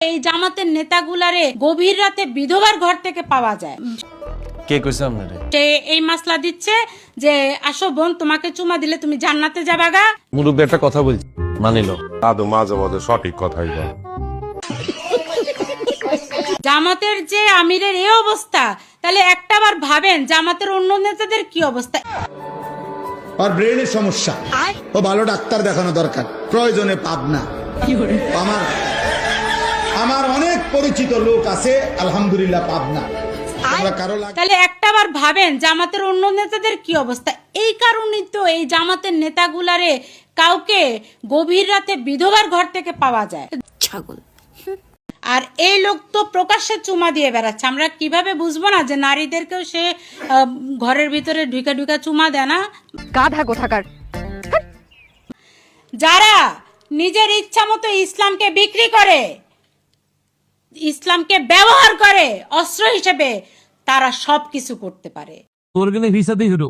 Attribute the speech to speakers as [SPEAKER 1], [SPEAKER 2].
[SPEAKER 1] এই জামাতের নেতাগুলারে গভীর রাতে বিধবার ঘর থেকে পাওয়া যায়।
[SPEAKER 2] কে কইছে আপনারে?
[SPEAKER 1] সে এই মাসলা দিচ্ছে যে আসো বোন, তোমাকে চুমা দিলে তুমি জান্নাতে যাবাগা।
[SPEAKER 2] মুরব্বী একটা কথা বলছি, মানিল।
[SPEAKER 3] দাদু মাঝে মাঝে সঠিক কথাই বল।
[SPEAKER 1] জামাতের যে আমিরের এই অবস্থা, তাহলে একটাবার ভাবেন জামাতের অন্য নেতাদের কি অবস্থা।
[SPEAKER 4] আর ব্রেনের সমস্যা, ও ভালো ডাক্তার দেখানো দরকার, প্রয়োজনে পাবনা। আমার অনেক পরিচিত লোক আছে, আলহামদুলিল্লাহ পাবনা।
[SPEAKER 1] তাহলে একটাবার ভাবেন জামাতের অন্য নেতাদের কি অবস্থা। এই কারণেই তো এই জামাতের নেতাগুলারে কাউকে গভীর রাতে বিধবার ঘর থেকে পাওয়া যায়।
[SPEAKER 5] ছাগল।
[SPEAKER 1] আর এই লোক তো প্রকাশ্যে চুমা দিয়ে বেড়াচ্ছে। আমরা কিভাবে বুঝবো না যে নারীদেরকেও সে ঘরের ভিতরে ঢুকা ঢুকা চুমা দেয় না?
[SPEAKER 5] গাধা কোথাকার।
[SPEAKER 1] যারা নিজের ইচ্ছা মতো ইসলামকে বিক্রি করে, ইসলামকে ব্যবহার করে অস্ত্র হিসেবে, তারা সবকিছু করতে পারে।
[SPEAKER 6] তোর গেলে ভিসা দিয়ে হলো